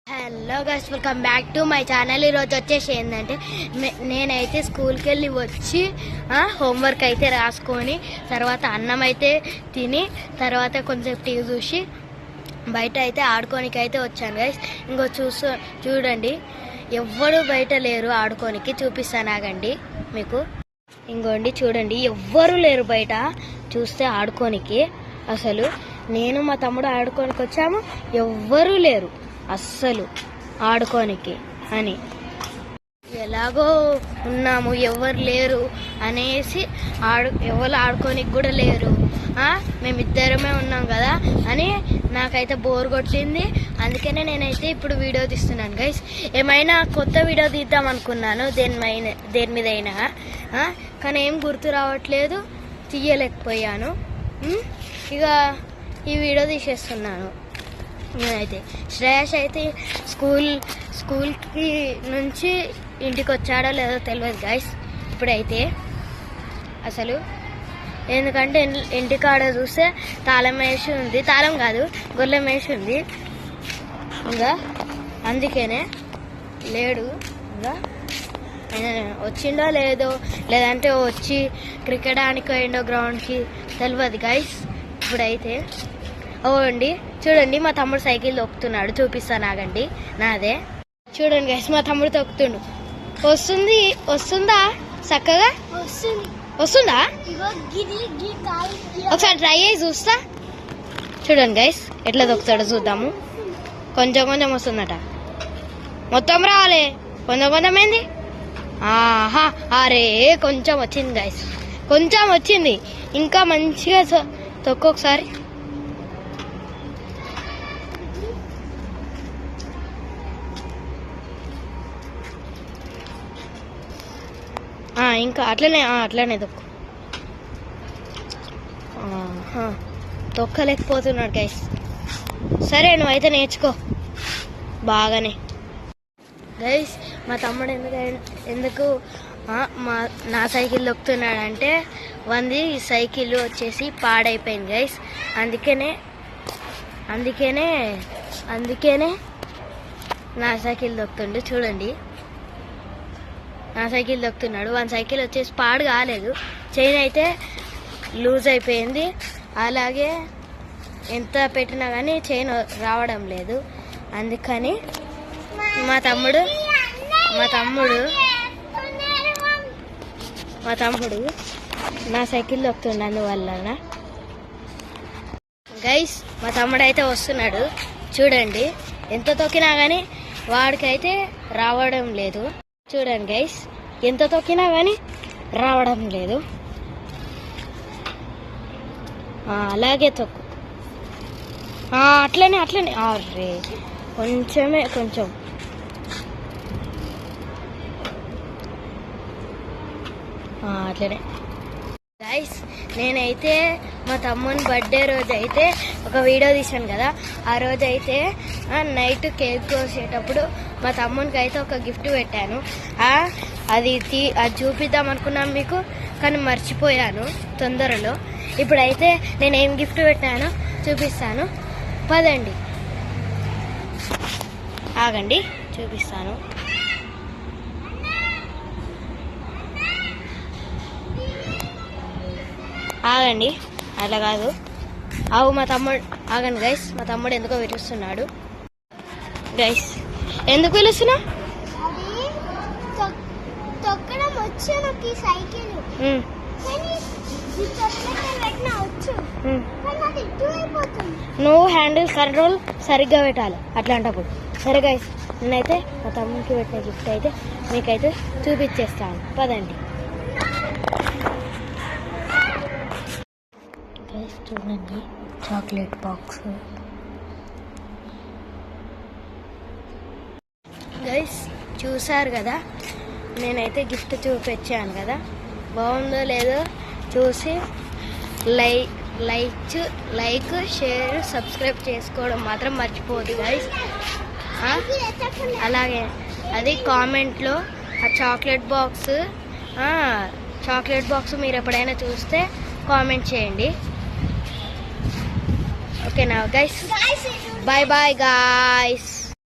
Hello guys, welcome back to my channel. ఈరోజు వచ్చేసి ఏంటంటే నేనైతే స్కూల్కి వెళ్ళి వచ్చి హోంవర్క్ అయితే రాసుకొని తర్వాత అన్నం అయితే తిని తర్వాత కొంచెం టీవీ చూసి బయట అయితే ఆడుకోనికి అయితే వచ్చాను గైస్. ఇంకో చూడండి, ఎవ్వరు బయట లేరు ఆడుకోనికి. చూపిస్తాను ఆగండి మీకు. ఇంకోండి చూడండి, ఎవ్వరు లేరు బయట చూస్తే ఆడుకోనికి. అసలు నేను మా తమ్ముడు ఆడుకోనికి వచ్చాము, ఎవ్వరూ లేరు అస్సలు ఆడుకోనికి అని. ఎలాగో ఉన్నాము, ఎవరు లేరు అనేసి ఎవరు ఆడుకోనికి కూడా లేరు, మేమిద్దరమే ఉన్నాం కదా అని నాకైతే బోర్ కొట్టింది. అందుకనే నేనైతే ఇప్పుడు వీడియో తీస్తున్నాను గైస్. ఏమైనా కొత్త వీడియో తీద్దాం అనుకున్నాను దేని మీద అయినా, కానీ ఏం గుర్తు రావట్లేదు, తీయలేకపోయాను. ఇక ఈ వీడియో తీసేస్తున్నాను. నేనైతే శ్రేయస్ అయితే స్కూల్కి నుంచి ఇంటికి వచ్చాడో లేదో తెలియదు గైస్ ఇప్పుడైతే. అసలు ఎందుకంటే ఇంటికాడ చూస్తే తాళం వేసి ఉంది, తాళం కాదు గొల్లెం వేసి ఉంది. ఇంకా అందుకనే లేడు. ఇంకా వచ్చిండో లేదో, లేదంటే వచ్చి క్రికెట్ ఆనికి పోయిండో గ్రౌండ్కి తెలియదు గైస్ ఇప్పుడైతే. అండి చూడండి, మా తమ్ముడు సైకిల్ తొక్కుతున్నాడు, చూపిస్తాను ఆగండి. నాదే చూడండి గైస్, మా తమ్ముడు తొక్కుతుండు. వస్తుందా చక్కగా? వస్తుందా? ఒకసారి ట్రై చేసి చూస్తా. చూడండి గైస్ ఎట్లా తొక్కుతాడో చూద్దాము. కొంచెం కొంచెం వస్తుందట, మొత్తం రావాలి. కొంచెం ఏంది? ఆహా, అరే కొంచెం వచ్చింది గైస్, కొంచెం వచ్చింది. ఇంకా మంచిగా తొక్కు ఒకసారి. ఇంకా అట్లనే తొక్కు. తొక్కలేకపోతున్నాడు గైస్. సరే నువ్వైతే నేర్చుకో బాగానే గైస్. మా తమ్ముడు ఎందుకు నా సైకిల్ తొక్కుతున్నాడంటే వంది సైకిల్ వచ్చేసి పాడైపోయింది గైస్. అందుకనే నా సైకిల్ తొక్కుతుండు. చూడండి, నా సైకిల్ తొక్కుతున్నాడు. వన్ సైకిల్ వచ్చేసి పాడు కాలేదు, చైన్ అయితే లూజ్ అయిపోయింది. అలాగే ఎంత పెట్టినా కానీ చైన్ రావడం లేదు. అందుకని మా తమ్ముడు నా సైకిల్ తొక్కుతుండు. అందువల్ల గైస్ మా తమ్ముడు అయితే వస్తున్నాడు. చూడండి, ఎంత తొక్కినా కానీ వాడికైతే రావడం లేదు. చూడండి గైస్, ఎంత తొక్కినా కానీ రావడం లేదు. అలాగే తొక్కు. అట్లనే అరే కొంచెం అట్లనే గైస్. నేనైతే మా తమ్ముని బర్త్డే రోజు అయితే ఒక వీడియో తీశాను కదా. ఆ రోజు అయితే నైట్ కేక్ కోసేటప్పుడు మా తమ్మునికి అయితే ఒక గిఫ్ట్ పెట్టాను. అది చూపిద్దాం అనుకున్నాను మీకు, కానీ మర్చిపోయాను తొందరలో. ఇప్పుడైతే నేను ఏం గిఫ్ట్ పెట్టానో చూపిస్తాను, పదండి. ఆగండి చూపిస్తాను. ఆగండి, అట్లా కాదు. మా తమ్ముడు ఆగండి గైస్. మా తమ్ముడు ఎందుకో పిలుస్తున్నాడు గైస్. ఎందుకు పిలుస్తున్నా? నువ్వు హ్యాండిల్ కంట్రోల్ సరిగ్గా పెట్టాలి అట్లాంటప్పుడు. సరే గైస్, నేనైతే మా తమ్ముడికి పెట్టిన గిఫ్ట్ అయితే మీకైతే చూపించేస్తాను, పదండి. చూడండి, చాక్లెట్ బాక్స్ గైస్. చూసారు కదా, నేనైతే గిఫ్ట్ చూపించాను కదా. బాగుందో లేదో చూసి లైక్ షేర్ సబ్స్క్రైబ్ చేసుకోవడం మాత్రం మర్చిపోదు గైస్. అలాగే అది కామెంట్లో ఆ చాక్లెట్ బాక్స్ మీరు ఎప్పుడైనా చూస్తే కామెంట్ చేయండి. ఓకేనా గైస్? Bye bye guys.